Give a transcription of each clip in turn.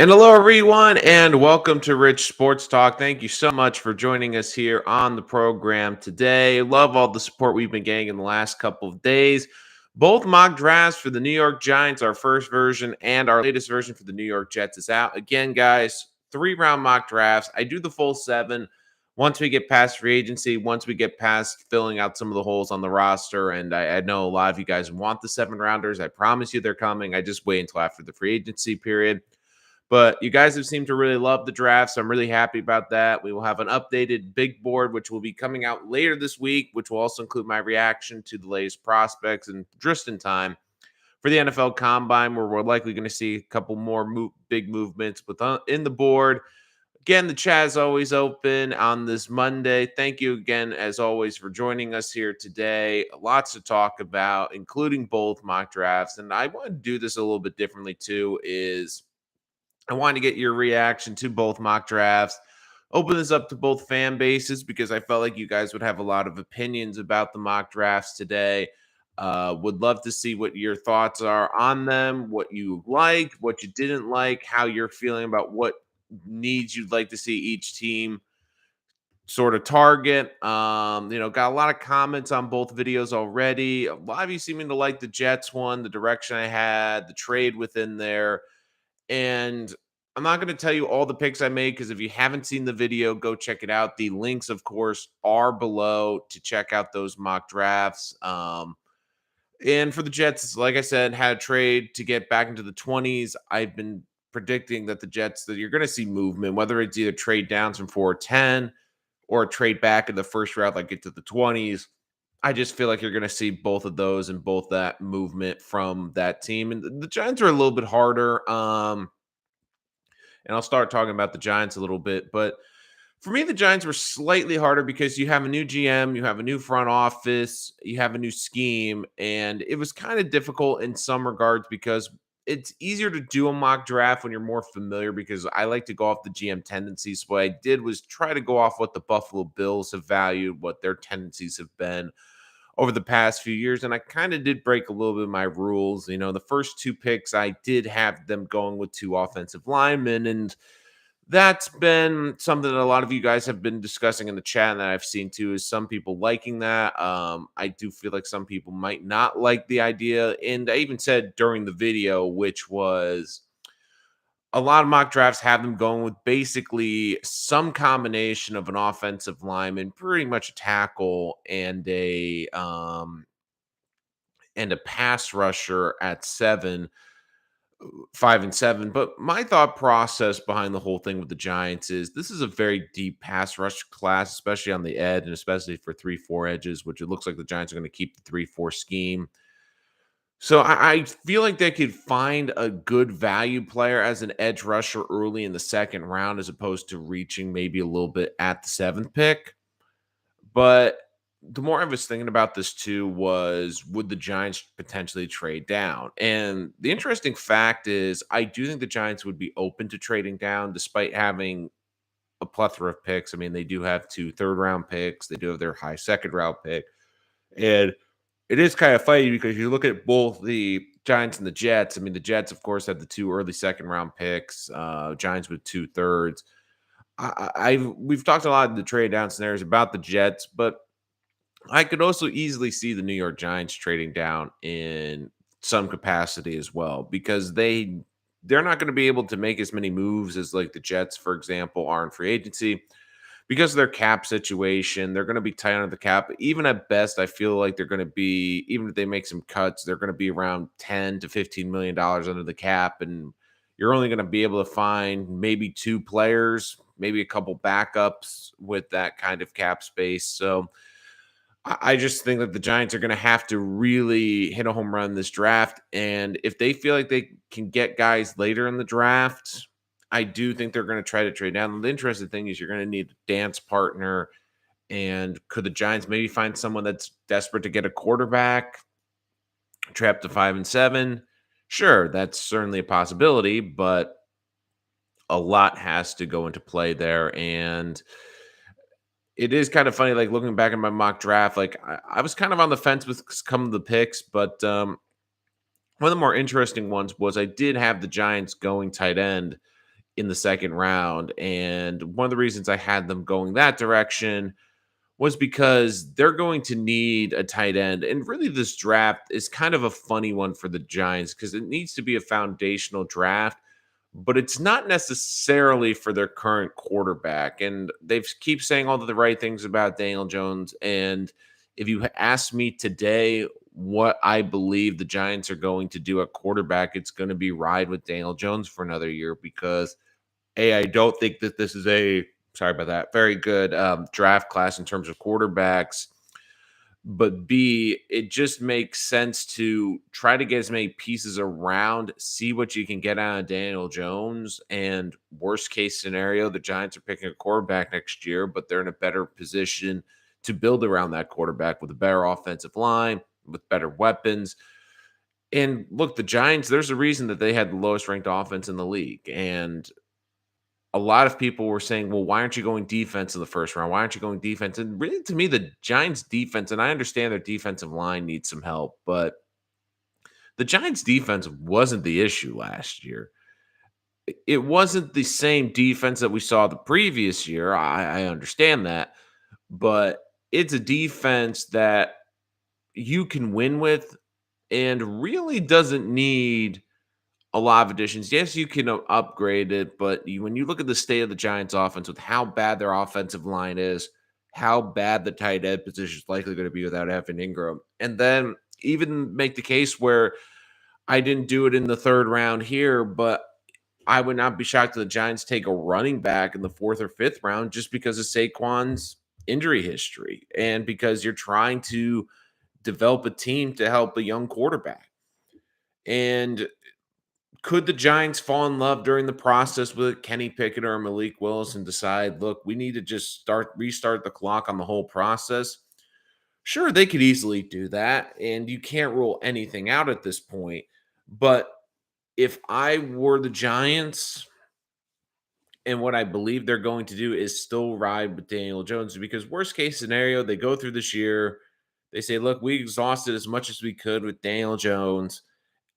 And hello, everyone, and welcome to Rich Sports Talk. Thank you so much for joining us here on the program today. Love all the support we've been getting in the last couple of days. Both mock drafts for the New York Giants, our first version, and our latest version for the New York Jets is out. Again, guys, 3-round mock drafts. I do the full 7 once we get past free agency, once we get past filling out some of the holes on the roster. And I know a lot of you guys want the 7-rounders. I promise you they're coming. I just wait until after the free agency period. But you guys have seemed to really love the draft, so I'm really happy about that. We will have an updated big board, which will be coming out later this week, which will also include my reaction to the latest prospects and just in time for the NFL Combine, where we're likely going to see a couple more big movements in the board. Again, the chat is always open on this Monday. Thank you again, as always, for joining us here today. Lots to talk about, including both mock drafts. And I want to do this a little bit differently, too, I wanted to get your reaction to both mock drafts. Open this up to both fan bases because I felt like you guys would have a lot of opinions about the mock drafts today. Would love to see what your thoughts are on them, what you liked, what you didn't like, how you're feeling about what needs you'd like to see each team sort of target. Got a lot of comments on both videos already. A lot of you seeming to like the Jets one, the direction I had, the trade within there. And I'm not going to tell you all the picks I made because if you haven't seen the video, go check it out. The links, of course, are below to check out those mock drafts. And for the Jets, like I said, had a trade to get back into the 20s. I've been predicting that that you're going to see movement, whether it's either trade downs from 4-10 or a trade back in the first round, like get to the 20s. I just feel like you're going to see both of those and both that movement from that team. And the Giants are a little bit harder. And I'll start talking about the Giants a little bit. But for me, the Giants were slightly harder because you have a new GM, you have a new front office, you have a new scheme. And it was kind of difficult in some regards because it's easier to do a mock draft when you're more familiar because I like to go off the GM tendencies. So what I did was try to go off what the Buffalo Bills have valued, what their tendencies have been over the past few years. And I kind of did break a little bit of my rules. The first 2 picks, I did have them going with 2 offensive linemen. And that's been something that a lot of you guys have been discussing in the chat and that I've seen too, is some people liking that. I do feel like some people might not like the idea. And I even said during the video, which was a lot of mock drafts have them going with basically some combination of an offensive lineman, pretty much a tackle, and a pass rusher at 5 and 7. But my thought process behind the whole thing with the Giants is this is a very deep pass rush class, especially on the edge and especially for 3-4 edges, which it looks like the Giants are going to keep the 3-4 scheme. So I feel like they could find a good value player as an edge rusher early in the second round, as opposed to reaching maybe a little bit at the 7th pick. But the more I was thinking about this too was, would the Giants potentially trade down? And the interesting fact is, I do think the Giants would be open to trading down despite having a plethora of picks. I mean, they do have 2 third-round picks. They do have their high second-round pick. And it is kind of funny because you look at both the Giants and the Jets. I mean, the Jets, of course, had the 2 early second-round picks. Giants with 2 thirds. We've talked a lot of the trade down scenarios about the Jets, but I could also easily see the New York Giants trading down in some capacity as well because they're not going to be able to make as many moves as like the Jets, for example, are in free agency because of their cap situation. They're going to be tight under the cap. Even at best, I feel like they're going to be, even if they make some cuts, they're going to be around $10 to $15 million under the cap, and you're only going to be able to find maybe 2 players, maybe a couple backups with that kind of cap space. So I just think that the Giants are going to have to really hit a home run this draft. And if they feel like they can get guys later in the draft, I do think they're going to try to trade down. The interesting thing is you're going to need a dance partner. And could the Giants maybe find someone that's desperate to get a quarterback, trap to 5 and 7? Sure, that's certainly a possibility, but a lot has to go into play there. And it is kind of funny, like looking back at my mock draft, like I was kind of on the fence with some of the picks, but one of the more interesting ones was I did have the Giants going tight end in the second round. And one of the reasons I had them going that direction was because they're going to need a tight end. And really, this draft is kind of a funny one for the Giants because it needs to be a foundational draft, but it's not necessarily for their current quarterback. And they keep saying all of the right things about Daniel Jones. And if you ask me today what I believe the Giants are going to do at quarterback, it's going to be ride with Daniel Jones for another year because I don't think that this is a sorry about that, very good draft class in terms of quarterbacks. But B, it just makes sense to try to get as many pieces around, see what you can get out of Daniel Jones. And worst case scenario, the Giants are picking a quarterback next year, but they're in a better position to build around that quarterback with a better offensive line, with better weapons. And look, the Giants, there's a reason that they had the lowest ranked offense in the league. And a lot of people were saying, well, why aren't you going defense in the first round? Why aren't you going defense? And really, to me, the Giants' defense, and I understand their defensive line needs some help, but the Giants' defense wasn't the issue last year. It wasn't the same defense that we saw the previous year. I understand that, but it's a defense that you can win with and really doesn't need a lot of additions. Yes, you can upgrade it, but when you look at the state of the Giants' offense with how bad their offensive line is, how bad the tight end position is likely going to be without Evan Ingram, and then even make the case where I didn't do it in the third round here, but I would not be shocked if the Giants take a running back in the fourth or fifth round just because of Saquon's injury history and because you're trying to develop a team to help a young quarterback. And could the Giants fall in love during the process with Kenny Pickett or Malik Willis and decide, look, we need to just restart the clock on the whole process? Sure, they could easily do that, and you can't rule anything out at this point. But if I were the Giants, and what I believe they're going to do is still ride with Daniel Jones, because worst case scenario, they go through this year, they say, look, we exhausted as much as we could with Daniel Jones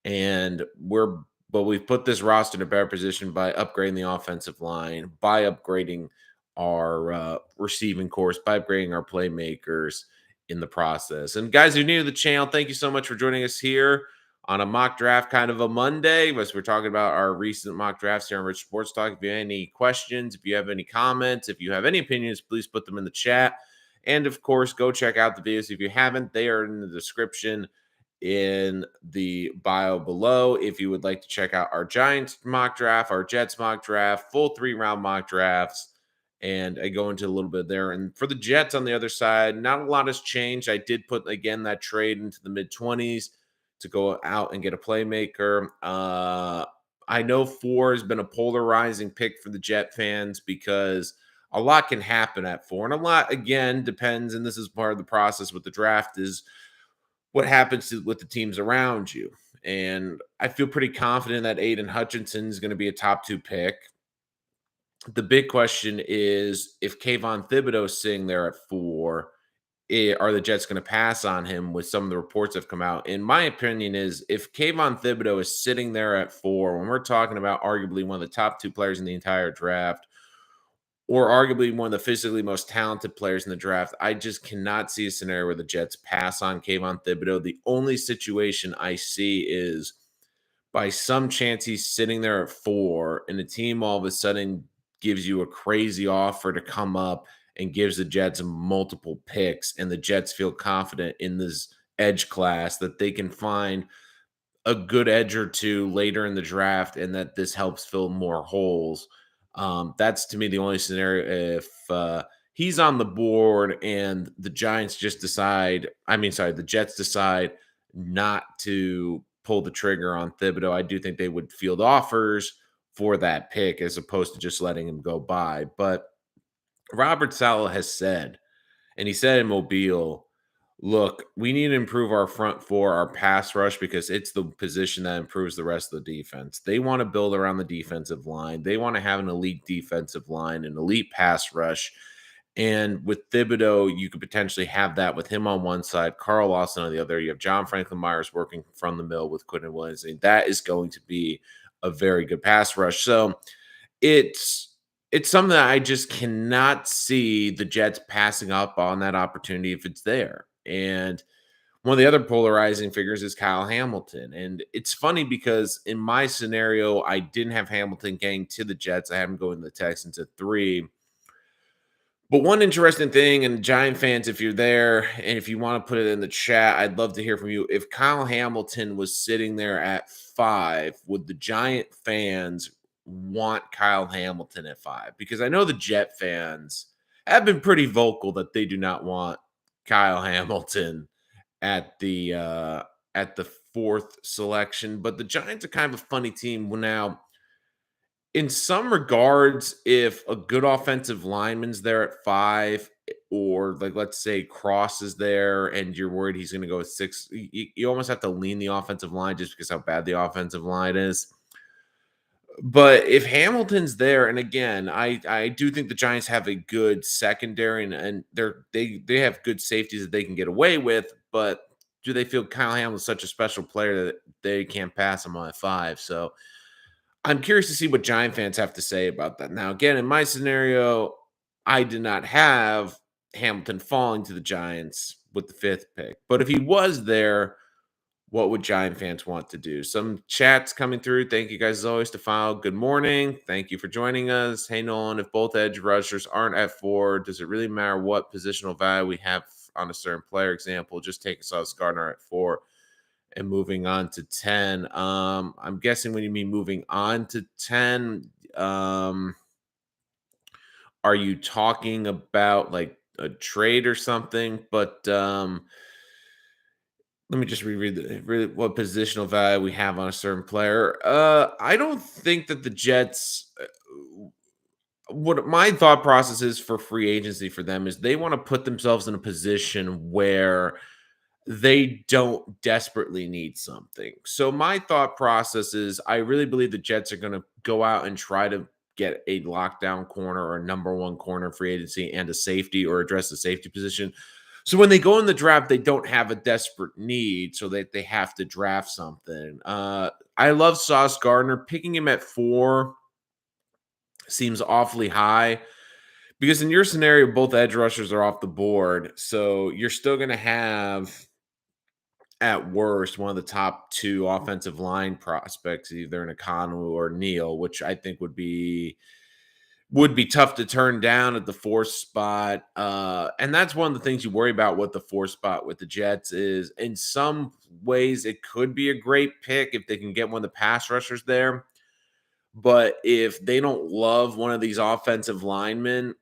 and we've put this roster in a better position by upgrading the offensive line, by upgrading our receiving course, by upgrading our playmakers in the process. And guys who are new to the channel, thank you so much for joining us here on a mock draft kind of a Monday, as we're talking about our recent mock drafts here on Rich Sports Talk. If you have any questions, if you have any comments, if you have any opinions, please put them in the chat. And of course, go check out the videos if you haven't. They are in the description in the bio below. If you would like to check out our Giants mock draft, our Jets mock draft, full 3-round mock drafts, and I go into a little bit there. And for the Jets on the other side, not a lot has changed. I did put, again, that trade into the mid-20s to go out and get a playmaker. I know 4 has been a polarizing pick for the Jet fans because a lot can happen at 4. And a lot, again, depends, and this is part of the process with the draft, is what happens with the teams around you. And I feel pretty confident that Aiden Hutchinson is going to be a top 2 pick. The big question is if Kayvon Thibodeau is sitting there at 4, are the Jets going to pass on him with some of the reports that have come out? In my opinion is if Kayvon Thibodeau is sitting there at 4, when we're talking about arguably one of the top 2 players in the entire draft, or arguably one of the physically most talented players in the draft, I just cannot see a scenario where the Jets pass on Kayvon Thibodeau. The only situation I see is by some chance he's sitting there at 4 and the team all of a sudden gives you a crazy offer to come up and gives the Jets multiple picks, and the Jets feel confident in this edge class that they can find a good edge or 2 later in the draft and that this helps fill more holes. That's to me the only scenario if he's on the board and the Giants just decide, the Jets decide not to pull the trigger on Thibodeau. I do think they would field offers for that pick as opposed to just letting him go by. But Robert Saleh has said, and he said in Mobile, look, we need to improve our front 4, our pass rush, because it's the position that improves the rest of the defense. They want to build around the defensive line. They want to have an elite defensive line, an elite pass rush. And with Thibodeau, you could potentially have that with him on one side, Carl Lawson on the other. You have John Franklin Myers working from the middle with Quinton Williams. And that is going to be a very good pass rush. So it's it's something that I just cannot see the Jets passing up on that opportunity if it's there. And one of the other polarizing figures is Kyle Hamilton. And it's funny because in my scenario, I didn't have Hamilton getting to the Jets. I had him going to the Texans at 3. But one interesting thing, and Giant fans, if you're there and if you want to put it in the chat, I'd love to hear from you. If Kyle Hamilton was sitting there at 5, would the Giant fans want Kyle Hamilton at 5? Because I know the Jet fans have been pretty vocal that they do not want Kyle Hamilton at the 4th selection. But the Giants are kind of a funny team now in some regards, if a good offensive lineman's there at 5, or like let's say Cross is there and you're worried he's going to go at 6, you almost have to lean the offensive line just because how bad the offensive line is. But if Hamilton's there, and again, I do think the Giants have a good secondary, and they have good safeties that they can get away with. But do they feel Kyle Hamilton's such a special player that they can't pass him on at 5? So I'm curious to see what Giant fans have to say about that. Now, again, in my scenario, I did not have Hamilton falling to the Giants with the 5th pick. But if he was there, what would Giant fans want to do? Some chats coming through. Thank you guys as always to file. Good morning. Thank you for joining us. Hey, Nolan, if both edge rushers aren't at 4, does it really matter what positional value we have on a certain player? Example, just take Sauce Gardner at 4 and moving on to 10. I'm guessing when you mean moving on to 10, are you talking about like a trade or something? But let me just reread really what positional value we have on a certain player. I don't think that the Jets. What my thought process is for free agency for them is they want to put themselves in a position where they don't desperately need something. So my thought process is I really believe the Jets are going to go out and try to get a lockdown corner or a number 1 corner free agency and a safety or address the safety position. So when they go in the draft, they don't have a desperate need, so that they have to draft something. I love Sauce Gardner. Picking him at 4 seems awfully high because in your scenario, both edge rushers are off the board. So you're still going to have at worst, one of the top 2 offensive line prospects, either in Ekanu or Neal, which I think would be tough to turn down at the 4th spot. And that's one of the things you worry about with the 4th spot with the Jets is in some ways it could be a great pick if they can get one of the pass rushers there. But if they don't love one of these offensive linemen,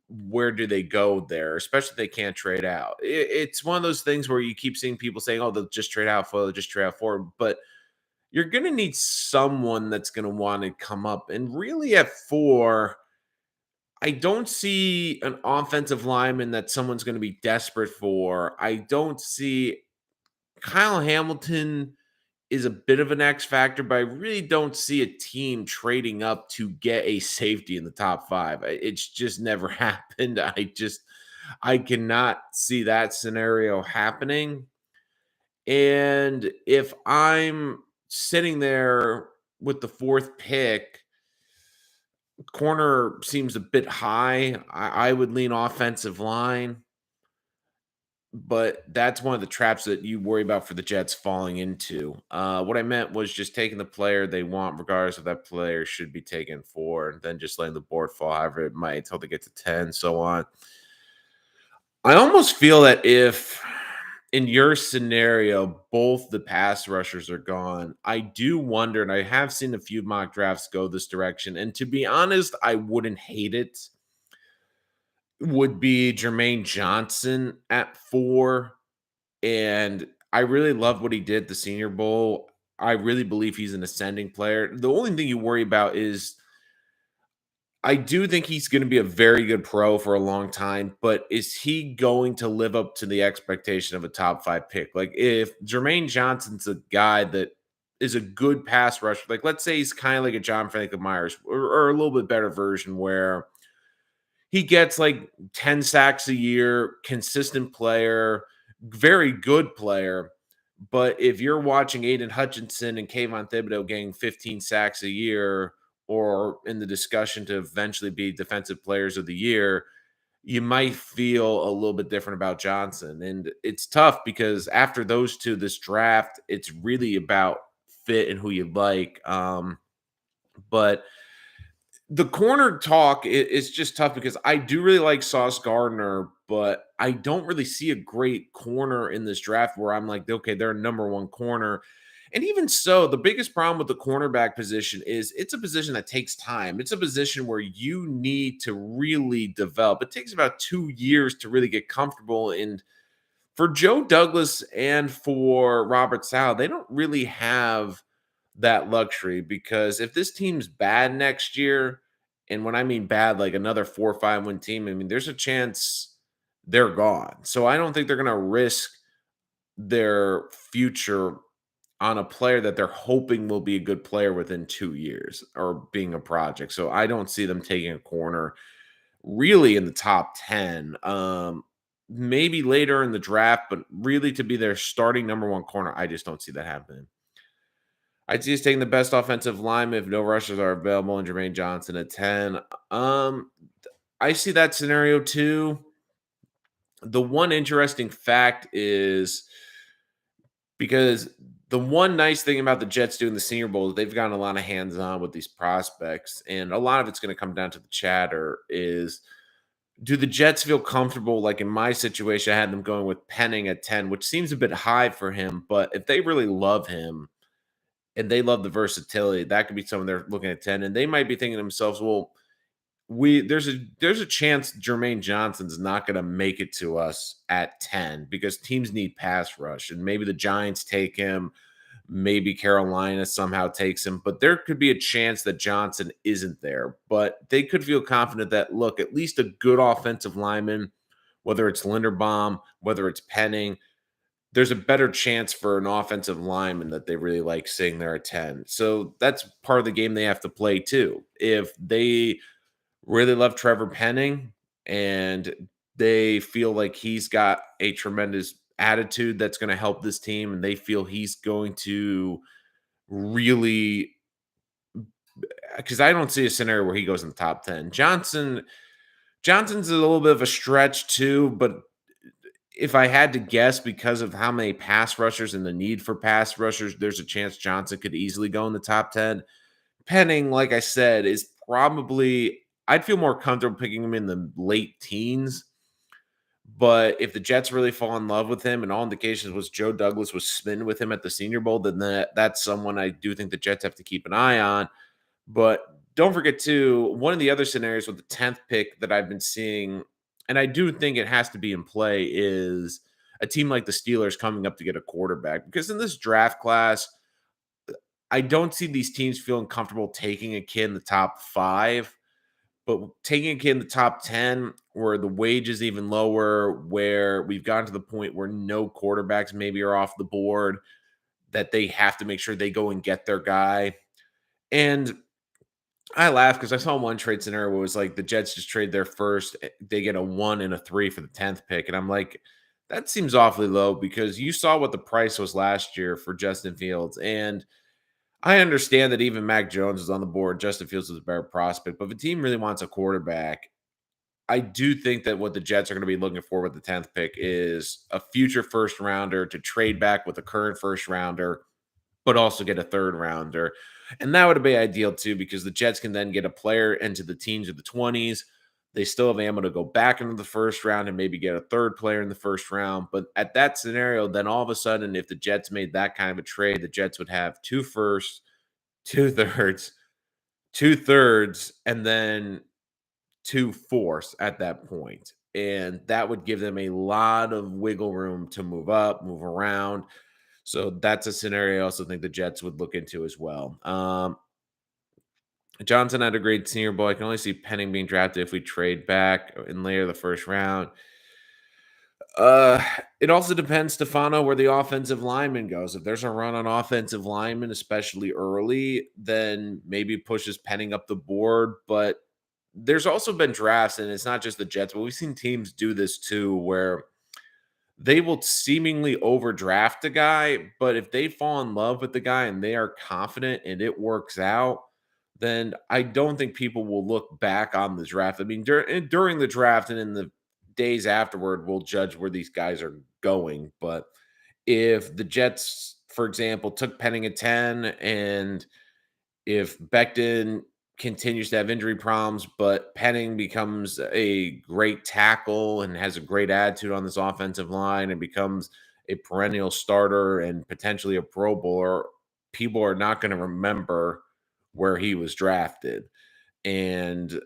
where do they go there? Especially if they can't trade out. It's one of those things where you keep seeing people saying, "Oh, they'll just trade out for, they'll just trade out for," but you're going to need someone that's going to want to come up. And really, at 4, I don't see an offensive lineman that someone's going to be desperate for. I don't see Kyle Hamilton is a bit of an X factor, but I really don't see a team trading up to get a safety in the top 5. It's just never happened. I cannot see that scenario happening. And if I'm sitting there with the 4th pick, corner seems a bit high. I would lean offensive line. But that's one of the traps that you worry about for the Jets falling into. What I meant was just taking the player they want, regardless of that player should be taken 4, and then just letting the board fall however it might until they get to 10, so on. I almost feel that if in your scenario, both the pass rushers are gone, I do wonder, and I have seen a few mock drafts go this direction. And to be honest, I wouldn't hate it. Would be Jermaine Johnson at 4. And I really love what he did at the Senior Bowl. I really believe he's an ascending player. The only thing you worry about is I do think he's going to be a very good pro for a long time, but is he going to live up to the expectation of a top 5 pick? Like if Jermaine Johnson's a guy that is a good pass rusher, like let's say he's kind of like a John Franklin Myers or a little bit better version where he gets like 10 sacks a year, consistent player, very good player. But if you're watching Aiden Hutchinson and Kayvon Thibodeau getting 15 sacks a year, or in the discussion to eventually be defensive players of the year, you might feel a little bit different about Johnson. And it's tough because after those two, this draft, it's really about fit and who you like. But the corner talk is just tough because I do really like Sauce Gardner, but I don't really see a great corner in this draft where I'm like, okay, they're a number one corner. And even so, the biggest problem with the cornerback position is it's a position that takes time. It's a position where you need to really develop. It takes about 2 years to really get comfortable. And for Joe Douglas and for Robert Sala, they don't really have that luxury because if this team's bad next year, and when I mean bad, like another 4 or 5 win team, I mean, there's a chance they're gone. So I don't think they're going to risk their future on a player that they're hoping will be a good player within 2 years or being a project. So I don't see them taking a corner really in the top 10. Maybe later in the draft, but really to be their starting number one corner, I just don't see that happening. I'd see us taking the best offensive lineman if no rushers are available and Jermaine Johnson at 10. Um, I see that scenario too. The one interesting fact is because the one nice thing about the Jets doing the Senior Bowl is they've gotten a lot of hands on with these prospects, and a lot of it's going to come down to the chatter is do the Jets feel comfortable? Like in my situation, I had them going with Penning at 10, which seems a bit high for him, but if they really love him, and they love the versatility. That could be someone they're looking at 10, and they might be thinking to themselves, "Well, we there's a chance Jermaine Johnson's not going to make it to us at 10 because teams need pass rush, and maybe the Giants take him, maybe Carolina somehow takes him, but there could be a chance that Johnson isn't there. But they could feel confident that look, at least a good offensive lineman, whether it's Linderbaum, whether it's Penning." There's a better chance for an offensive lineman that they really like sitting there at 10. So that's part of the game they have to play too. If they really love Trevor Penning and they feel like he's got a tremendous attitude that's going to help this team and they feel he's going to really because I don't see a scenario where he goes in the top 10. Johnson's a little bit of a stretch too, but if I had to guess because of how many pass rushers and the need for pass rushers, there's a chance Johnson could easily go in the top 10. Penning, like I said, is probably I'd feel more comfortable picking him in the late teens. But if the Jets really fall in love with him, and all indications was Joe Douglas was smitten with him at the Senior Bowl, then that's someone I do think the Jets have to keep an eye on. But don't forget too, one of the other scenarios with the 10th pick that I've been seeing, and I do think it has to be in play, is a team like the Steelers coming up to get a quarterback. Because in this draft class, I don't see these teams feeling comfortable taking a kid in the top 5, but taking a kid in the top 10 where the wage is even lower, where we've gotten to the point where no quarterbacks maybe are off the board, that they have to make sure they go and get their guy. And I laugh because I saw one trade scenario where it was like the Jets just trade their first, they get a 1 and a 3 for the 10th pick. And I'm like, that seems awfully low because you saw what the price was last year for Justin Fields. And I understand that even Mac Jones is on the board. Justin Fields is a better prospect. But if a team really wants a quarterback, I do think that what the Jets are going to be looking for with the 10th pick is a future first rounder to trade back with a current first rounder but also get a third rounder. And that would be ideal too, because the Jets can then get a player into the teens or the 20s. They still have ammo to go back into the first round and maybe get a third player in the first round. But at that scenario, then all of a sudden, if the Jets made that kind of a trade, the Jets would have two firsts, two thirds, two thirds, and then two fourths at that point. And that would give them a lot of wiggle room to move up, move around. So that's a scenario I also think the Jets would look into as well. Johnson had a great Senior Bowl. I can only see Penning being drafted if we trade back in later the first round. Uh, it also depends, Stefano, where the offensive lineman goes. If there's a run on offensive lineman, especially early, then maybe pushes Penning up the board. But there's also been drafts, and it's not just the Jets, but we've seen teams do this too, where they will seemingly overdraft a guy, but if they fall in love with the guy and they are confident and it works out, then I don't think people will look back on the draft. I mean, during the draft and in the days afterward, we'll judge where these guys are going. But if the Jets, for example, took Penning at 10, and if Becton continues to have injury problems, but Penning becomes a great tackle and has a great attitude on this offensive line and becomes a perennial starter and potentially a Pro Bowler, people are not going to remember where he was drafted. And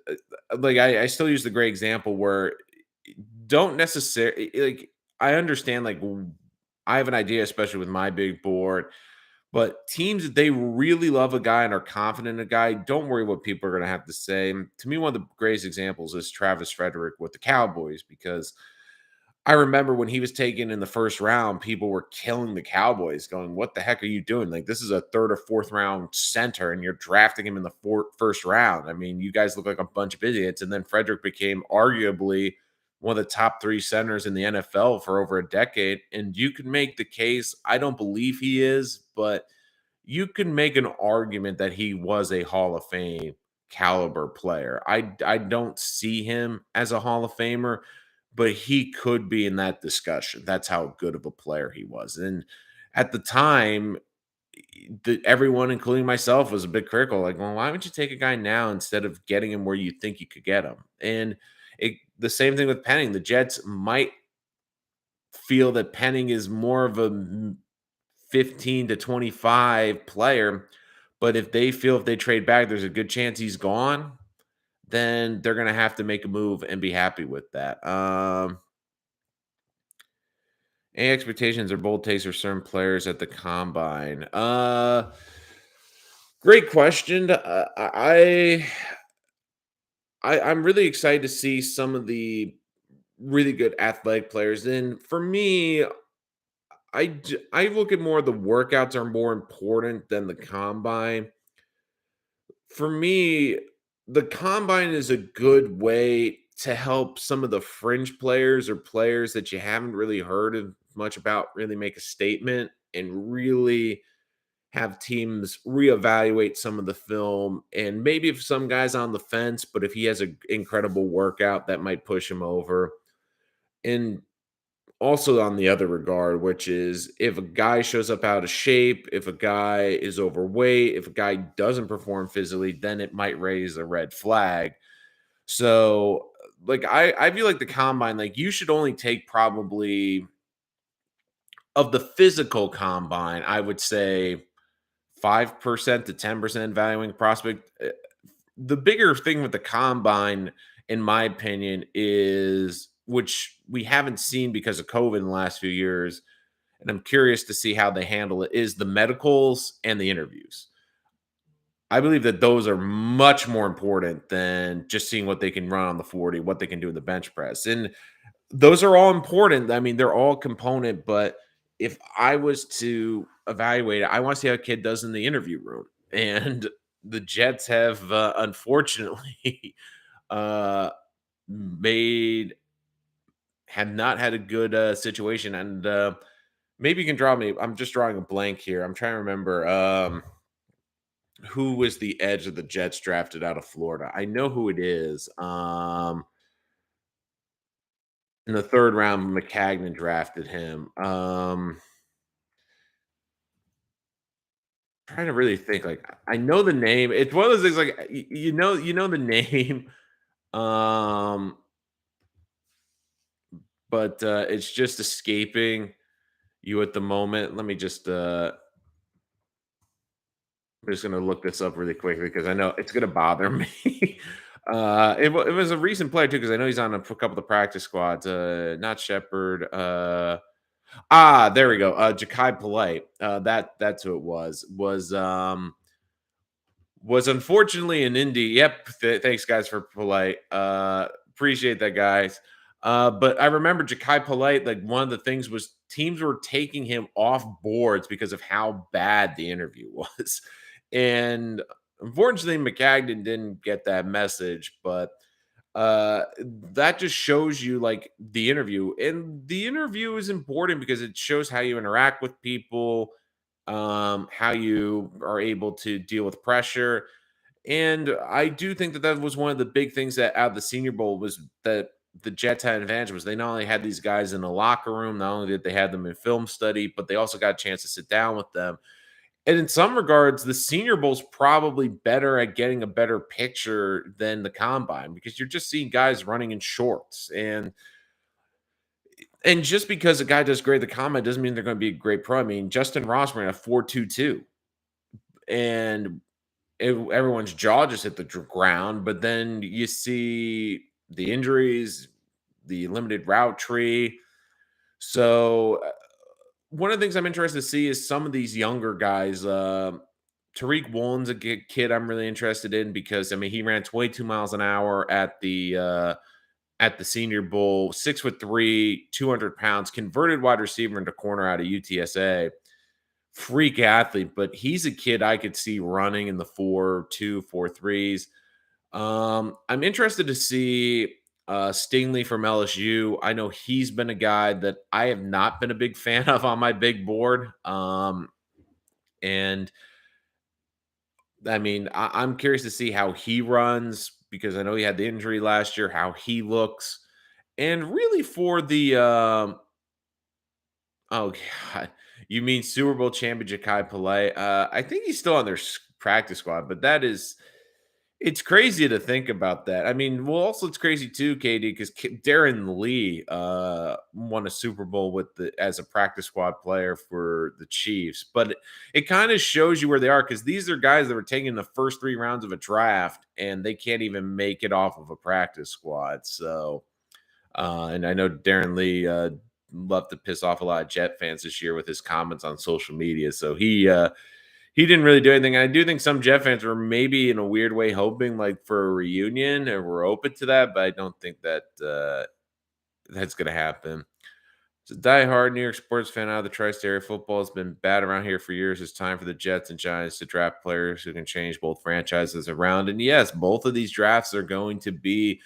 like I still use the great example where don't necessarily like I understand I have an idea, especially with my big board, but teams, if they really love a guy and are confident in a guy, don't worry what people are going to have to say. To me, one of the greatest examples is Travis Frederick with the Cowboys, because I remember when he was taken in the first round, people were killing the Cowboys, going, "What the heck are you doing? Like, this is a third or fourth round center, and you're drafting him in the first round. I mean, you guys look like a bunch of idiots." And then Frederick became arguably one of the top three centers in the NFL for over a decade. And you can make the case, I don't believe he is, but you can make an argument that he was a Hall of Fame caliber player. I don't see him as a Hall of Famer, but he could be in that discussion. That's how good of a player he was. And at the time, everyone, including myself, was a bit critical. Like, well, why would you take a guy now instead of getting him where you think you could get him? And the same thing with Penning. The Jets might feel that Penning is more of a 15 to 25 player. But if they feel if they trade back, there's a good chance he's gone, then they're going to have to make a move and be happy with that. Any expectations or bold takes for certain players at the combine? Great question. I'm really excited to see some of the really good athletic players. And for me, I look at more the workouts are more important than the combine. For me, the combine is a good way to help some of the fringe players or players that you haven't really heard of much about really make a statement and really have teams reevaluate some of the film. And maybe if some guy's on the fence, but if he has an incredible workout, that might push him over. And also on the other regard, which is if a guy shows up out of shape, if a guy is overweight, if a guy doesn't perform physically, then it might raise a red flag. So, like I feel like the combine, like you should only take probably of the physical combine, I would say 5% to 10% valuing prospect. The bigger thing with the combine, in my opinion, is which we haven't seen because of COVID in the last few years, and I'm curious to see how they handle it, is the medicals and the interviews. I believe that those are much more important than just seeing what they can run on the 40, what they can do in the bench press. And those are all important. I mean, they're all component, but if I was to evaluate it, I want to see how a kid does in the interview room. And the Jets have unfortunately uh made have not had a good situation. And maybe you can draw me. I'm just drawing a blank here. I'm trying to remember who was the edge of the Jets drafted out of Florida. I know who it is. In the third round, McCagnon drafted him. Trying to really think, like, I know the name. It's one of those things, like, you know the name, um, but, it's just escaping you at the moment. Let me just, I'm just gonna look this up really quickly because I know it's gonna bother me. It was a recent player too, because I know he's on a couple of the practice squads, not Shepard, there we go, Jakai Polite, that's who it was unfortunately in Indy. Yep. Thanks, guys, for polite. Appreciate that, guys. But I remember Jakai Polite. Like one of the things was teams were taking him off boards because of how bad the interview was, and unfortunately, McCagnon didn't get that message. But uh, that just shows you like the interview is important because it shows how you interact with people, how you are able to deal with pressure. And I do think that that was one of the big things that out of the Senior Bowl was that the Jets had an advantage was they not only had these guys in the locker room, not only did they have them in film study, but they also got a chance to sit down with them. And in some regards, the Senior Bowl's probably better at getting a better picture than the combine because you're just seeing guys running in shorts. And just because a guy does great at the combine doesn't mean they're going to be a great pro. I mean, Justin Ross ran a 4.22 and everyone's jaw just hit the ground. But then you see the injuries, the limited route tree. So one of the things I'm interested to see is some of these younger guys. Tariq Woolen's a kid I'm really interested in because I mean he ran 22 miles an hour at the Senior Bowl, 6'3", 200 pounds, converted wide receiver into corner out of UTSA. Freak athlete, but he's a kid I could see running in the 4.2, 4.3s. I'm interested to see Stingley from LSU. I know he's been a guy that I have not been a big fan of on my big board. And I mean, I'm curious to see how he runs because I know he had the injury last year, how he looks. And really for the oh god, you mean Super Bowl champion Jakai Polite? I think he's still on their practice squad, but that is it's crazy to think about that. I mean, well, also it's crazy too, KD, because Darren Lee won a Super Bowl with the as a practice squad player for the Chiefs. But it kind of shows you where they are because these are guys that were taken in the first 3 rounds of a draft and they can't even make it off of a practice squad. So, and I know Darren Lee loved to piss off a lot of Jet fans this year with his comments on social media. So he didn't really do anything. And I do think some Jet fans were maybe in a weird way hoping like for a reunion and we're open to that, but I don't think that that's going to happen. As a diehard New York sports fan out of the tri-state area, football has been bad around here for years. It's time for the Jets and Giants to draft players who can change both franchises around. And yes, both of these drafts are going to be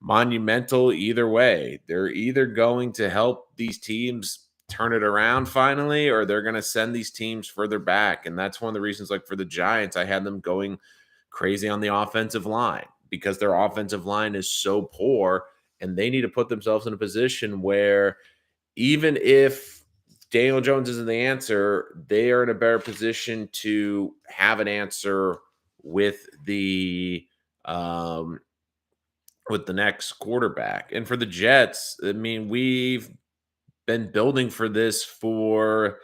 monumental either way. They're either going to help these teams turn it around finally, or they're going to send these teams further back. And that's one of the reasons, like for the Giants, I had them going crazy on the offensive line because their offensive line is so poor and they need to put themselves in a position where even if Daniel Jones isn't the answer, they are in a better position to have an answer with um the next quarterback. And for the Jets, I mean, we've been building for this for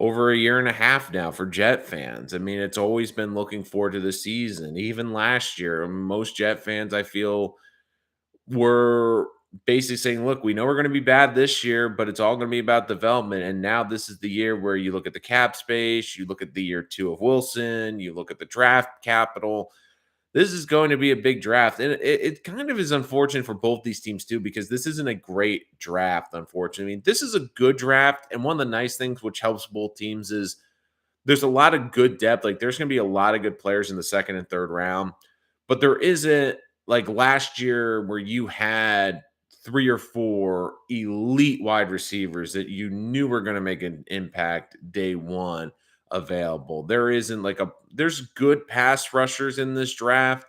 over a year and a half now for Jet fans. I mean, it's always been looking forward to the season. Even last year, most Jet fans I feel were basically saying, look, we know we're going to be bad this year, but it's all going to be about development. And now this is the year where you look at the cap space, you look at the year 2 of Wilson, you look at the draft capital. This is going to be a big draft. And it kind of is unfortunate for both these teams, too, because this isn't a great draft, unfortunately. I mean, this is a good draft. And one of the nice things which helps both teams is there's a lot of good depth. Like there's going to be a lot of good players in the second and third round, but there isn't like last year where you had 3 or 4 elite wide receivers that you knew were going to make an impact day one available. There isn't like there's good pass rushers in this draft,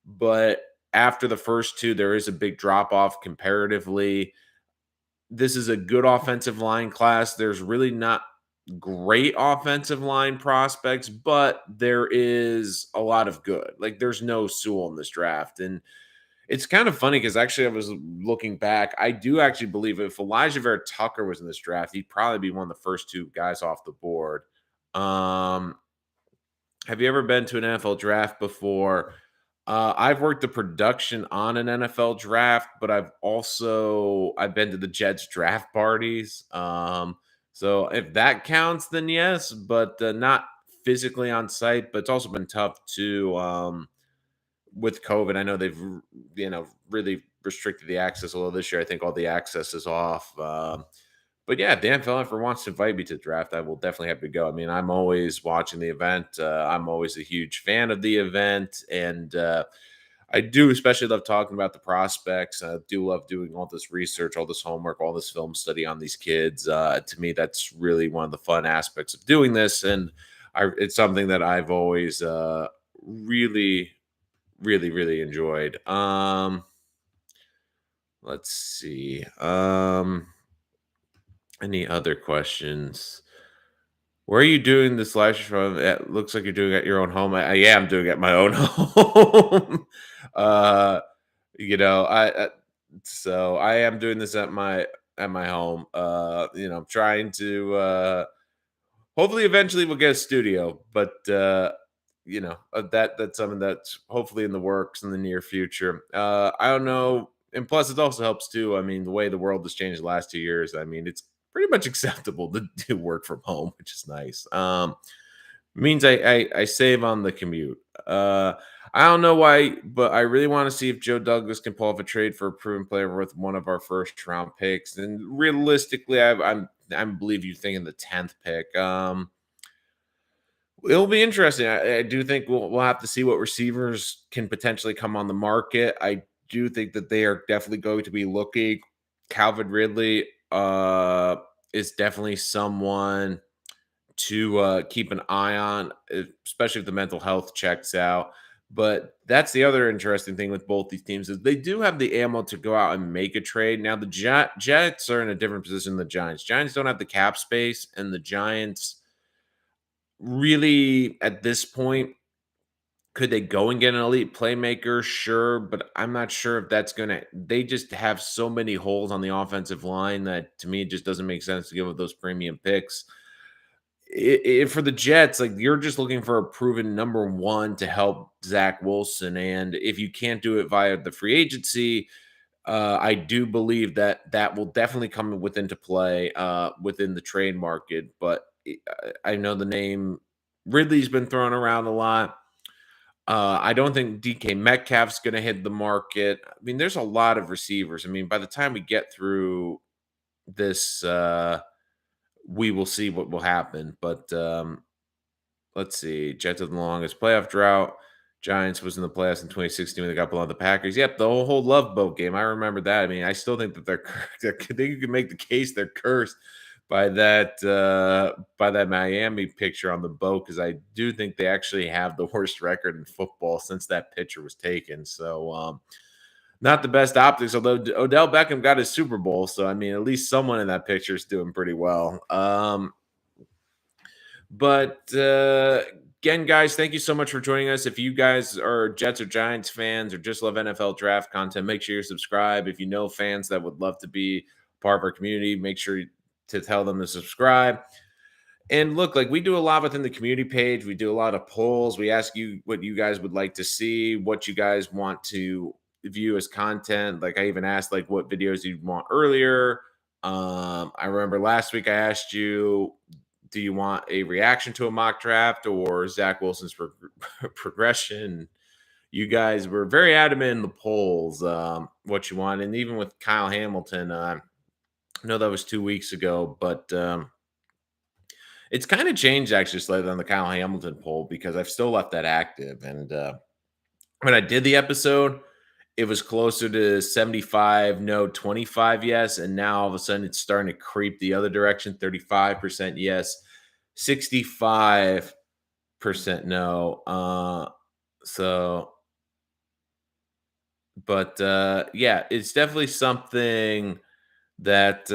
but after the first two, there is a big drop off comparatively. This is a good offensive line class. There's really not great offensive line prospects, but there is a lot of good. Like there's no Sewell in this draft. And it's kind of funny because actually I was looking back. I do actually believe if Elijah Vera Tucker was in this draft, he'd probably be one of the first 2 guys off the board. Um, have you ever been to an NFL draft before? I've worked the production on an NFL draft, but I've been to the Jets draft parties. So if that counts, then yes, but not physically on site. But it's also been tough to with COVID. I know they've really restricted the access. Although this year I think all the access is off. But yeah, if Dan Fellenfer wants to invite me to the draft, I will definitely have to go. I mean, I'm always watching the event. I'm always a huge fan of the event, and I do especially love talking about the prospects. I do love doing all this research, all this homework, all this film study on these kids. To me, that's really one of the fun aspects of doing this, and it's something that I've always really, really enjoyed. Let's see. Any other questions? Where are you doing this live stream from? It looks like you're doing it at your own home. I am doing it at my own home. uh, so I am doing this at my home. I'm trying to hopefully eventually we'll get a studio, but that's something that's hopefully in the works in the near future. I don't know, and plus it also helps too. I mean, the way the world has changed the last 2 years. I mean, it's pretty much acceptable to do work from home, which is nice. Means I save on the commute. I don't know why, but I really want to see if Joe Douglas can pull off a trade for a proven player worth one of our first round picks. And realistically, I believe you thinking the 10th pick. It'll be interesting. I do think we'll have to see what receivers can potentially come on the market. I do think that they are definitely going to be looking. Calvin Ridley is definitely someone to keep an eye on, especially if the mental health checks out. But that's the other interesting thing with both these teams is they do have the ammo to go out and make a trade. Now the Jets are in a different position than the Giants. Giants don't have the cap space, and the Giants really at this point could they go and get an elite playmaker? Sure, but I'm not sure if that's gonna. They just have so many holes on the offensive line that to me it just doesn't make sense to give up those premium picks for the Jets, like you're just looking for a proven number one to help Zach Wilson, and if you can't do it via the free agency, I do believe that that will definitely come within to play within the trade market. But I know the name Ridley's been thrown around a lot. I don't think DK Metcalf's going to hit the market. I mean, there's a lot of receivers. I mean, by the time we get through this. We will see what will happen. But let's see. Jets have the longest playoff drought. Giants was in the playoffs in 2016 when they got below the Packers. Yep, the whole love boat game. I remember that. I mean, I still think that they're I think you can make the case they're cursed by that Miami picture on the boat because I do think they actually have the worst record in football since that picture was taken. So not the best optics, although Odell Beckham got his Super Bowl. So, I mean, at least someone in that picture is doing pretty well. But again, guys, thank you so much for joining us. If you guys are Jets or Giants fans or just love NFL draft content, make sure you subscribe. If you know fans that would love to be part of our community, make sure to tell them to subscribe. And look, like we do a lot within the community page. We do a lot of polls. We ask you what you guys would like to see, what you guys want to view as content. Like I even asked like what videos you'd want earlier. I remember last week I asked you, do you want a reaction to a mock draft or Zach Wilson's progression? You guys were very adamant in the polls what you want, and even with Kyle Hamilton. I know that was 2 weeks ago, but it's kind of changed actually slightly on the Kyle Hamilton poll because I've still left that active. And when I did the episode, it was closer to 75 no, 25 yes. And now all of a sudden it's starting to creep the other direction 35% yes, 65% no. So, but yeah, it's definitely something that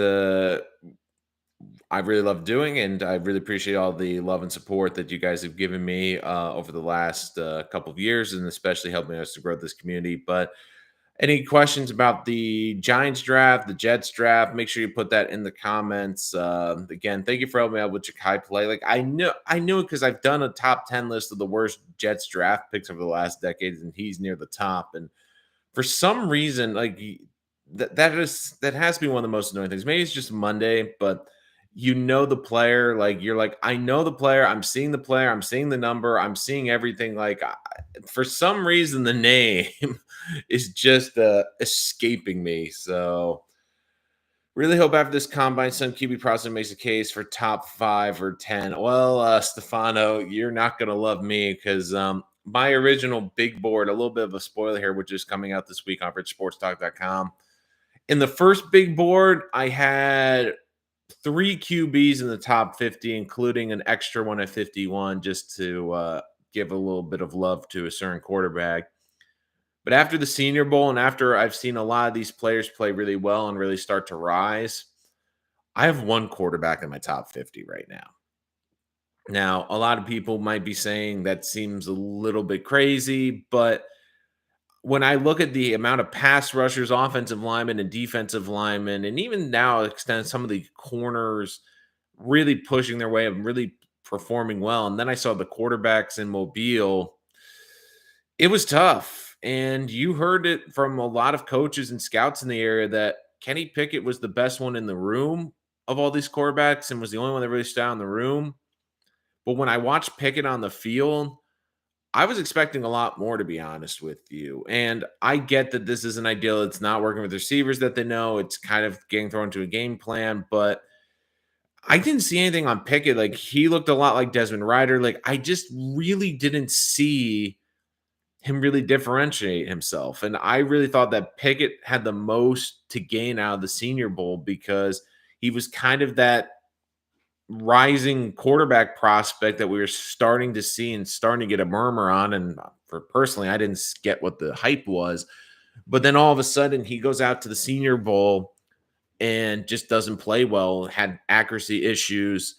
I really love doing, and I really appreciate all the love and support that you guys have given me over the last couple of years, and especially helping us to grow this community. But any questions about the Giants draft, the Jets draft, make sure you put that in the comments. Again, thank you for helping me out with Jakai Polite. Like I knew it because I've done a top 10 list of the worst Jets draft picks over the last decade, and he's near the top. And for some reason, like that has to be one of the most annoying things. Maybe it's just Monday, but you know the player, like you're like, I know the player, I'm seeing the player, I'm seeing the number, I'm seeing everything. Like for some reason, the name is just escaping me. So really hope after this combine, some QB process makes a case for top 5 or 10. Well, Stefano, you're not gonna love me because my original big board, a little bit of a spoiler here, which is coming out this week on richsportstalk.com. In the first big board, I had 3 QBs in the top 50, including an extra one at 51, just to give a little bit of love to a certain quarterback. But after the Senior Bowl and after I've seen a lot of these players play really well and really start to rise, I have one quarterback in my top 50 right now. Now, a lot of people might be saying that seems a little bit crazy, but when I look at the amount of pass rushers, offensive linemen, and defensive linemen, and even now extend some of the corners really pushing their way and really performing well. And then I saw the quarterbacks in Mobile. It was tough. And you heard it from a lot of coaches and scouts in the area that Kenny Pickett was the best one in the room of all these quarterbacks and was the only one that really stood out in the room. But when I watched Pickett on the field, I was expecting a lot more, to be honest with you. And I get that this isn't ideal. It's not working with receivers that they know. It's kind of getting thrown into a game plan. But I didn't see anything on Pickett. Like, he looked a lot like Desmond Ryder. Like, I just really didn't see him really differentiate himself. And I really thought that Pickett had the most to gain out of the Senior Bowl because he was kind of that rising quarterback prospect that we were starting to see and starting to get a murmur on. And for personally, I didn't get what the hype was. But then all of a sudden, he goes out to the Senior Bowl and just doesn't play well, had accuracy issues.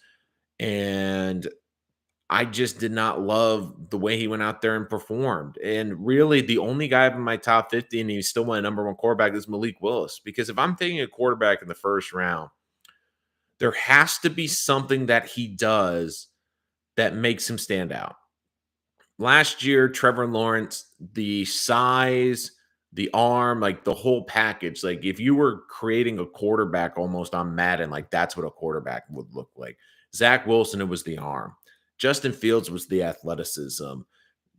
And I just did not love the way he went out there and performed. And really, the only guy in my top 50, and he's still my number one quarterback, is Malik Willis. Because if I'm taking a quarterback in the first round, there has to be something that he does that makes him stand out. Last year, Trevor Lawrence, the size, the arm, like the whole package. Like if you were creating a quarterback almost on Madden, like that's what a quarterback would look like. Zach Wilson, it was the arm. Justin Fields was the athleticism.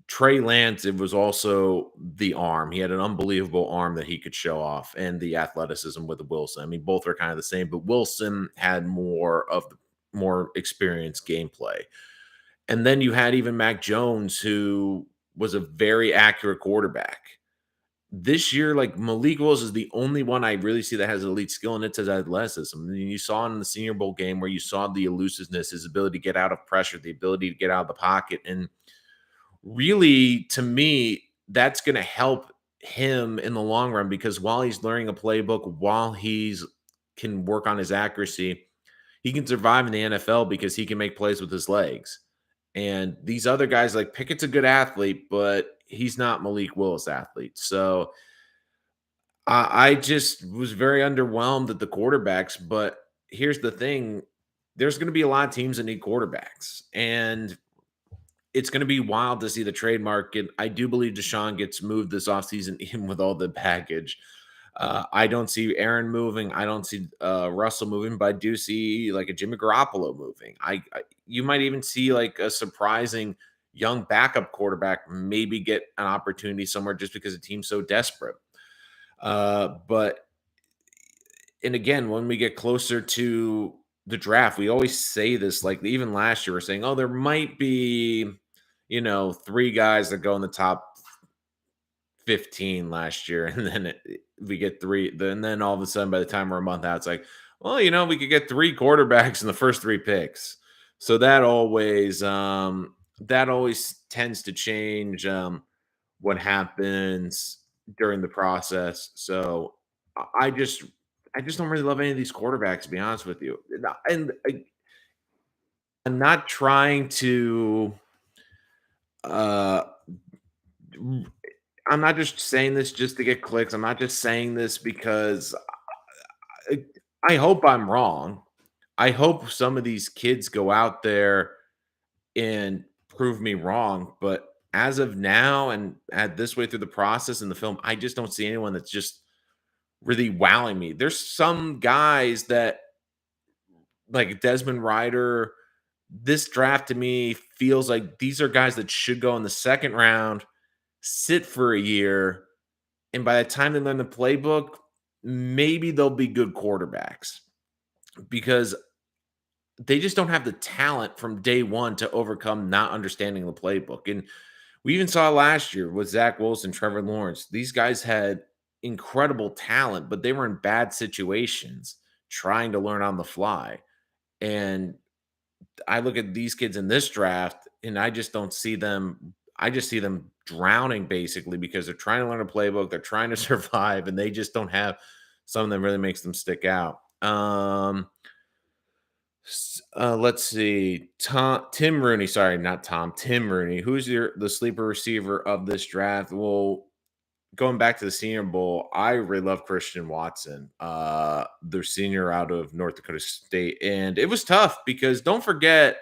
Trey Lance, it was also the arm. He had an unbelievable arm that he could show off, and the athleticism with Wilson. I mean, both are kind of the same, but Wilson had more of the more experienced gameplay. And then you had even Mac Jones, who was a very accurate quarterback. This year, like Malik Willis is the only one I really see that has elite skill, and it's his athleticism. I mean, you saw in the Senior Bowl game where you saw the elusiveness, his ability to get out of pressure, the ability to get out of the pocket. And really, to me, that's going to help him in the long run because while he's learning a playbook, while he's can work on his accuracy, he can survive in the NFL because he can make plays with his legs. And these other guys, like Pickett's a good athlete, but he's not Malik Willis athlete. So I just was very underwhelmed at the quarterbacks. But here's the thing: there's going to be a lot of teams that need quarterbacks, and it's going to be wild to see the trade market. I do believe Deshaun gets moved this offseason, even with all the package. I don't see Aaron moving. I don't see Russell moving, but I do see like a Jimmy Garoppolo moving. You might even see like a surprising young backup quarterback maybe get an opportunity somewhere just because the team's so desperate. But and again, when we get closer to the draft, we always say this. Like even last year, we're saying, "Oh, there might be, three guys that go in the top 15 last year," and then we get three. Then all of a sudden, by the time we're a month out, it's like, well, we could get three quarterbacks in the first three picks. So that always tends to change what happens during the process. So I just don't really love any of these quarterbacks, to be honest with you. I'm not trying to. Uh, I'm not just saying this just to get clicks. I'm not just saying this because I, I hope I'm wrong. I hope some of these kids go out there and prove me wrong. But as of now, and at this way through the process in the film, I just don't see anyone that's just really wowing me. There's some guys that like Desmond Ryder. This draft to me feels like these are guys that should go in the second round, sit for a year, and by the time they learn the playbook, maybe they'll be good quarterbacks because they just don't have the talent from day one to overcome not understanding the playbook. And we even saw last year with Zach Wilson, Trevor Lawrence. These guys had incredible talent, but they were in bad situations trying to learn on the fly. And I look at these kids in this draft, and I just don't see them. I just see them drowning basically because they're trying to learn a playbook, they're trying to survive, and they just don't have something that really makes them stick out. Let's see. Tim Rooney, sorry, not Tom. Tim Rooney. Who's the sleeper receiver of this draft? Well, going back to the Senior Bowl, I really love Christian Watson, their senior out of North Dakota State, and it was tough because don't forget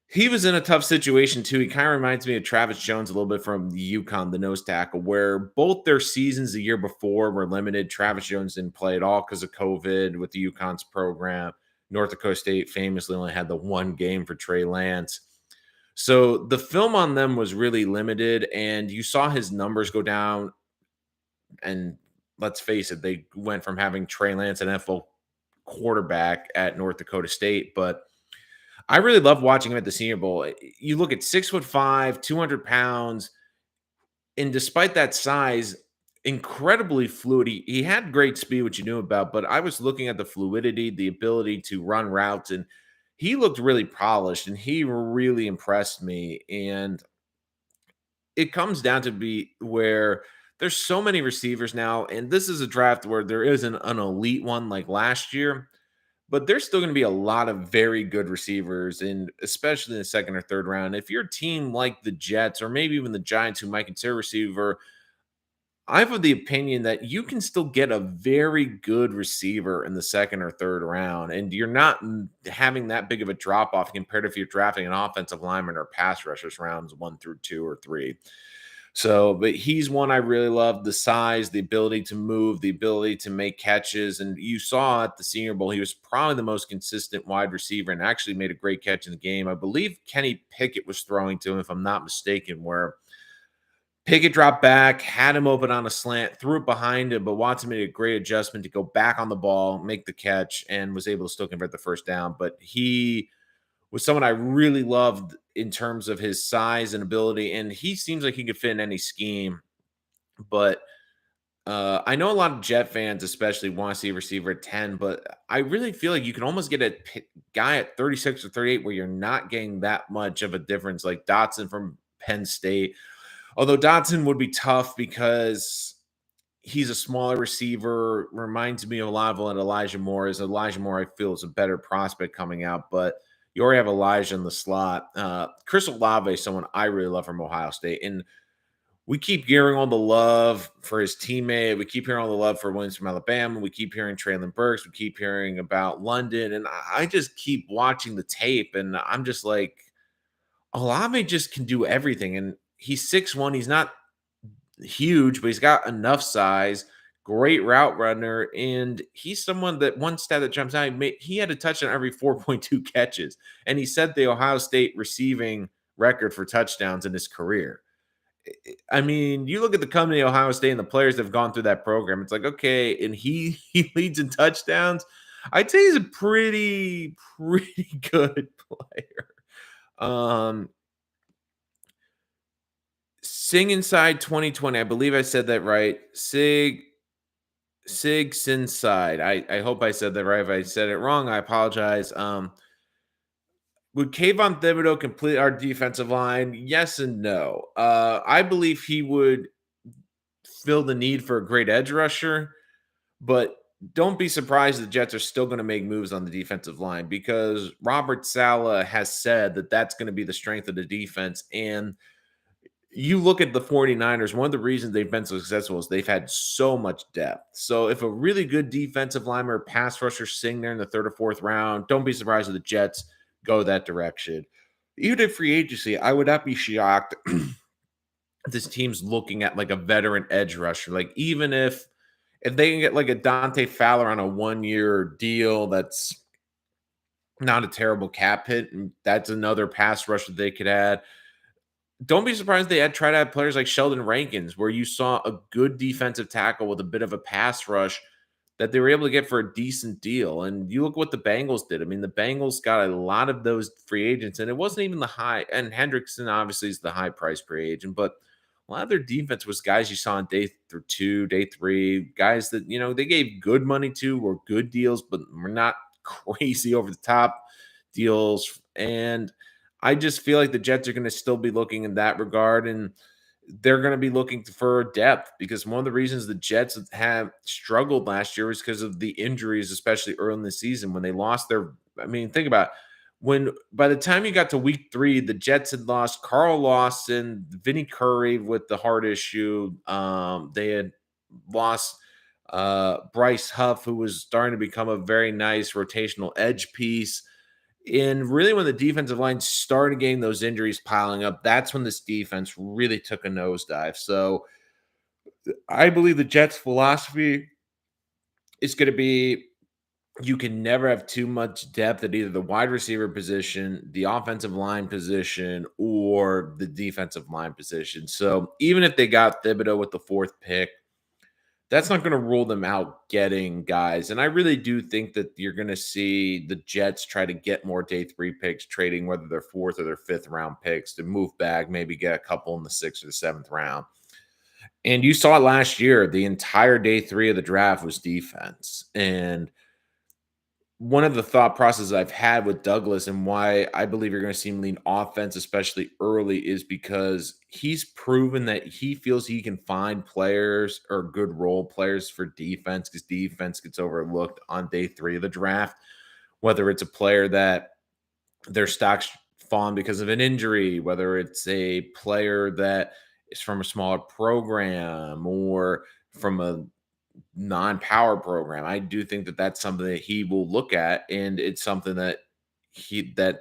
he was in a tough situation too. He kind of reminds me of Travis Jones a little bit from the Yukon, the nose tackle, where both their seasons the year before were limited. Travis Jones didn't play at all because of COVID with the Yukon's program. North Dakota State famously only had the one game for Trey Lance. So the film on them was really limited, and you saw his numbers go down. And let's face it, they went from having Trey Lance, an NFL quarterback at North Dakota State, but I really love watching him at the Senior Bowl. You look at 6'5", 200 pounds, and despite that size, incredibly fluid. He had great speed, which you knew about, but I was looking at the fluidity, the ability to run routes, and he looked really polished, and he really impressed me. And it comes down to be where there's so many receivers now, and this is a draft where there isn't an elite one like last year. But there's still going to be a lot of very good receivers, and especially in the second or third round. If you're a team like the Jets or maybe even the Giants, who might consider receiver, I have the opinion that you can still get a very good receiver in the second or third round, and you're not having that big of a drop off compared to if you're drafting an offensive lineman or pass rushers rounds 1 through 2 or 3. So, but he's one I really love, the size, the ability to move, the ability to make catches. And you saw at the Senior Bowl, he was probably the most consistent wide receiver and actually made a great catch in the game. I believe Kenny Pickett was throwing to him, if I'm not mistaken, where Pickett dropped back, had him open on a slant, threw it behind him, but Watson made a great adjustment to go back on the ball, make the catch, and was able to still convert the first down. But he was someone I really loved in terms of his size and ability, and he seems like he could fit in any scheme. But I know a lot of Jet fans, especially, want to see a receiver at 10, but I really feel like you can almost get a guy at 36 or 38 where you're not getting that much of a difference, like Dotson from Penn State. Although Dotson would be tough because he's a smaller receiver, reminds me of a lot of what Elijah Moore is. Elijah Moore, I feel, is a better prospect coming out, but you already have Elijah in the slot. Chris Olave is someone I really love from Ohio State. And we keep hearing all the love for his teammate. We keep hearing all the love for Williams from Alabama. We keep hearing Traylon Burks. We keep hearing about London. And I just keep watching the tape, and I'm just like, Olave just can do everything. And he's 6'1". He's not huge, but he's got enough size, great route runner, and he's someone that one stat that jumps out, he had a touchdown every 4.2 catches, and he set the Ohio State receiving record for touchdowns in his career. I mean, you look at the company of Ohio State and the players that have gone through that program, it's like, okay, and he he leads in touchdowns. I'd say he's a pretty good player. Um, Sing Inside 2020. I believe I said that right. Sig Sinside. I hope I said that right. If I said it wrong, I apologize. Would Kayvon Thibodeau complete our defensive line? Yes and no. I believe he would fill the need for a great edge rusher, but don't be surprised the Jets are still going to make moves on the defensive line because Robert Saleh has said that that's going to be the strength of the defense. And you look at the 49ers, one of the reasons they've been so successful is they've had so much depth. So if a really good defensive lineman or pass rusher sitting there in the third or fourth round, don't be surprised if the Jets go that direction. Even in free agency, I would not be shocked if this team's looking at like a veteran edge rusher. Like even if they can get like a Dante Fowler on a 1-year deal that's not a terrible cap hit, and that's another pass rush that they could add. Don't be surprised they had tried to have players like Sheldon Rankins, where you saw a good defensive tackle with a bit of a pass rush that they were able to get for a decent deal. And you look what the Bengals did. I mean, the Bengals got a lot of those free agents, and it wasn't even the high. And Hendrickson obviously is the high price free agent, but a lot of their defense was guys you saw on day 2, day 3, guys that they gave good money to, were good deals, but were not crazy over the top deals. And I just feel like the Jets are going to still be looking in that regard, and they're going to be looking for depth because one of the reasons the Jets have struggled last year was because of the injuries, especially early in the season when they lost their. I mean, think about it. When by the time you got to week 3, the Jets had lost Carl Lawson, Vinny Curry with the heart issue. They had lost Bryce Huff, who was starting to become a very nice rotational edge piece. And really, when the defensive line started getting those injuries piling up, that's when this defense really took a nosedive. So I believe the Jets' philosophy is going to be you can never have too much depth at either the wide receiver position, the offensive line position, or the defensive line position. So even if they got Thibodeau with the 4th pick, that's not going to rule them out getting guys. And I really do think that you're going to see the Jets try to get more day 3 picks, trading whether they're 4th or their 5th round picks to move back, maybe get a couple in the 6th or the 7th round. And you saw it last year, the entire day 3 of the draft was defense. And one of the thought processes I've had with Douglas and why I believe you're going to see him lean offense, especially early, is because he's proven that he feels he can find players or good role players for defense because defense gets overlooked on day 3 of the draft. Whether it's a player that their stocks fallen because of an injury, whether it's a player that is from a smaller program or from a non-power program. I do think that that's something that he will look at, and it's something that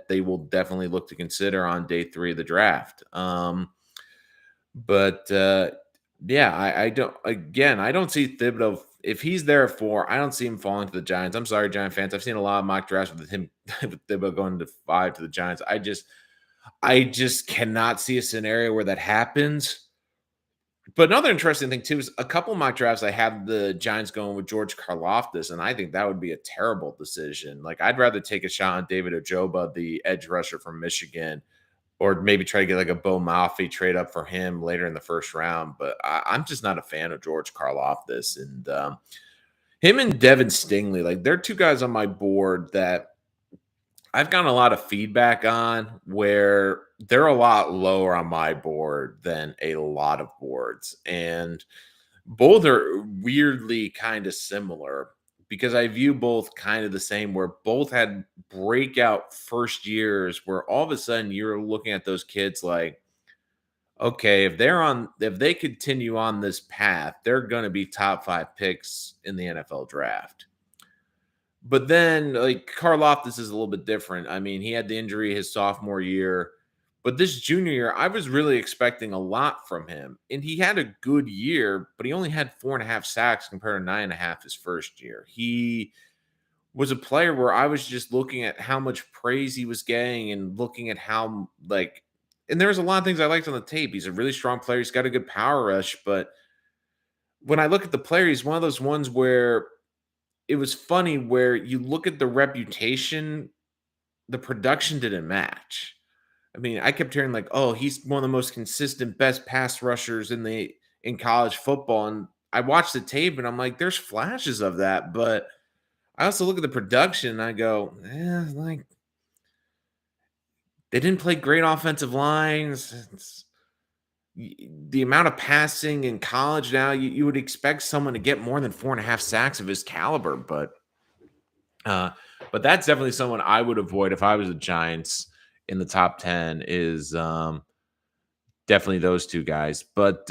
they will definitely look to consider on day 3 of the draft. But yeah, I don't. Again, I don't see Thibodeau if he's there at 4. I don't see him falling to the Giants. I'm sorry, Giant fans. I've seen a lot of mock drafts with him with Thibodeau going to 5 to the Giants. I just cannot see a scenario where that happens. But another interesting thing too is a couple mock drafts I have the Giants going with George Karlaftis, and I think that would be a terrible decision. Like I'd rather take a shot on David Ojoba, the edge rusher from Michigan, or maybe try to get like a Bo Malfi trade up for him later in the 1st round. But I'm just not a fan of George Karlaftis, and him and Devin Stingley, like they're 2 guys on my board that I've gotten a lot of feedback on where they're a lot lower on my board than a lot of boards. And both are weirdly kind of similar because I view both kind of the same, where both had breakout first years where all of a sudden you're looking at those kids like, okay, if they continue on this path, they're going to be top 5 picks in the NFL draft. But then, like, Karlaftis is a little bit different. I mean, he had the injury his sophomore year, but this junior year, I was really expecting a lot from him. And he had a good year, but he only had 4.5 sacks compared to 9.5 his first year. He was a player where I was just looking at how much praise he was getting and looking at how, like, and there's a lot of things I liked on the tape. He's a really strong player. He's got a good power rush, but when I look at the player, he's one of those ones where it was funny where you look at the reputation, the production didn't match. I mean, I kept hearing like, "Oh, he's one of the most consistent, best pass rushers in college football." And I watched the tape, and I'm like, "There's flashes of that," but I also look at the production, and I go, like they didn't play great offensive lines. The amount of passing in college now, you would expect someone to get more than 4.5 sacks of his caliber, uh, but that's definitely someone I would avoid if I was the Giants in the top 10 is definitely those 2 guys. But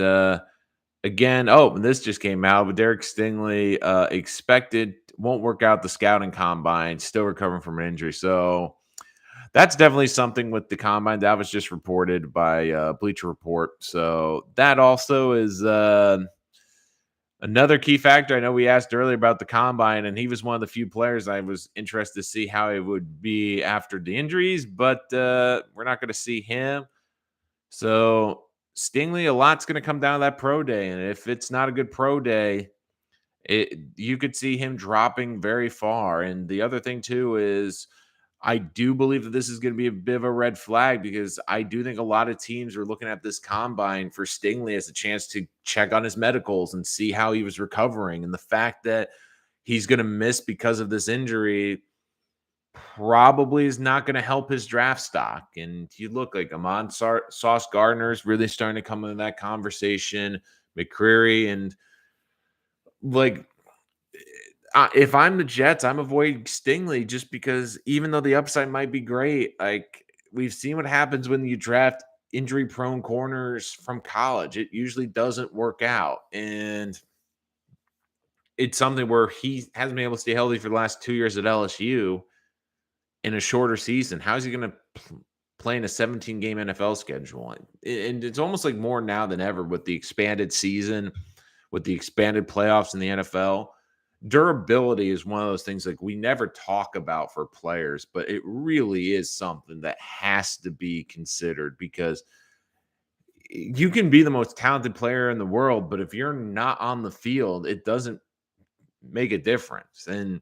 again, and this just came out, but Derek Stingley expected won't work out the scouting combine, still recovering from an injury. So that's definitely something with the combine that was just reported by Bleacher Report. So that also is another key factor. I know we asked earlier about the combine, and he was one of the few players I was interested to see how it would be after the injuries, but we're not going to see him. So Stingley, a lot's going to come down to that pro day, and if it's not a good pro day, you could see him dropping very far. And the other thing too is I do believe that this is going to be a bit of a red flag because I do think a lot of teams are looking at this combine for Stingley as a chance to check on his medicals and see how he was recovering. And the fact that he's going to miss because of this injury, probably is not going to help his draft stock. And you look like Sauce Gardner is really starting to come into that conversation. McCreary and like if I'm the Jets, I'm avoiding Stingley just because even though the upside might be great, like we've seen what happens when you draft injury prone corners from college. It usually doesn't work out. And it's something where he hasn't been able to stay healthy for the last 2 years at LSU in a shorter season. How is he going to play in a 17-game NFL schedule? And it's almost like more now than ever with the expanded season, with the expanded playoffs in the NFL. Durability is one of those things like we never talk about for players, but it really is something that has to be considered because you can be the most talented player in the world, but if you're not on the field, it doesn't make a difference. And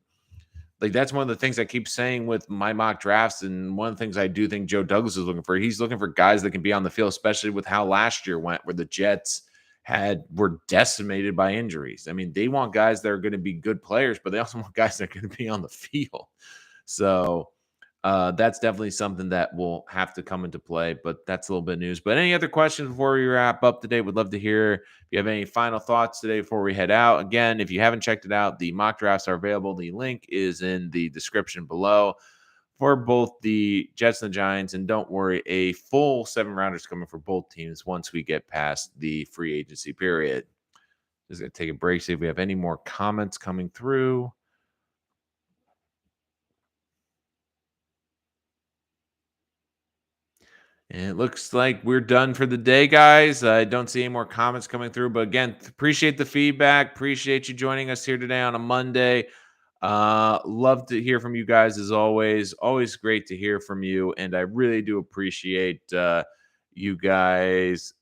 like that's one of the things I keep saying with my mock drafts. And one of the things I do think Joe Douglas is looking for, he's looking for guys that can be on the field, especially with how last year went, where the Jets were decimated by injuries. I mean, they want guys that are going to be good players, but they also want guys that are going to be on the field. So that's definitely something that will have to come into play, but that's a little bit of news. But any other questions before we wrap up today? Would love to hear if you have any final thoughts today before we head out. Again, if you haven't checked it out, the mock drafts are available. The link is in the description below for both the Jets and the Giants. And don't worry, a full 7-rounders coming for both teams once we get past the free agency period. Just going to take a break, see if we have any more comments coming through. And it looks like we're done for the day, guys. I don't see any more comments coming through. But again, appreciate the feedback. Appreciate you joining us here today on a Monday. Love to hear from you guys as always. Always great to hear from you. And I really do appreciate you guys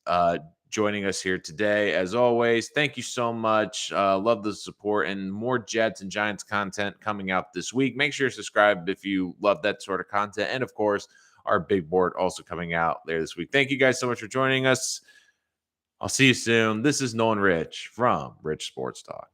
joining us here today. As always, thank you so much. Love the support and more Jets and Giants content coming out this week. Make sure you're subscribed if you love that sort of content. And of course, our big board also coming out later this week. Thank you guys so much for joining us. I'll see you soon. This is Nolan Rich from Rich Sports Talk.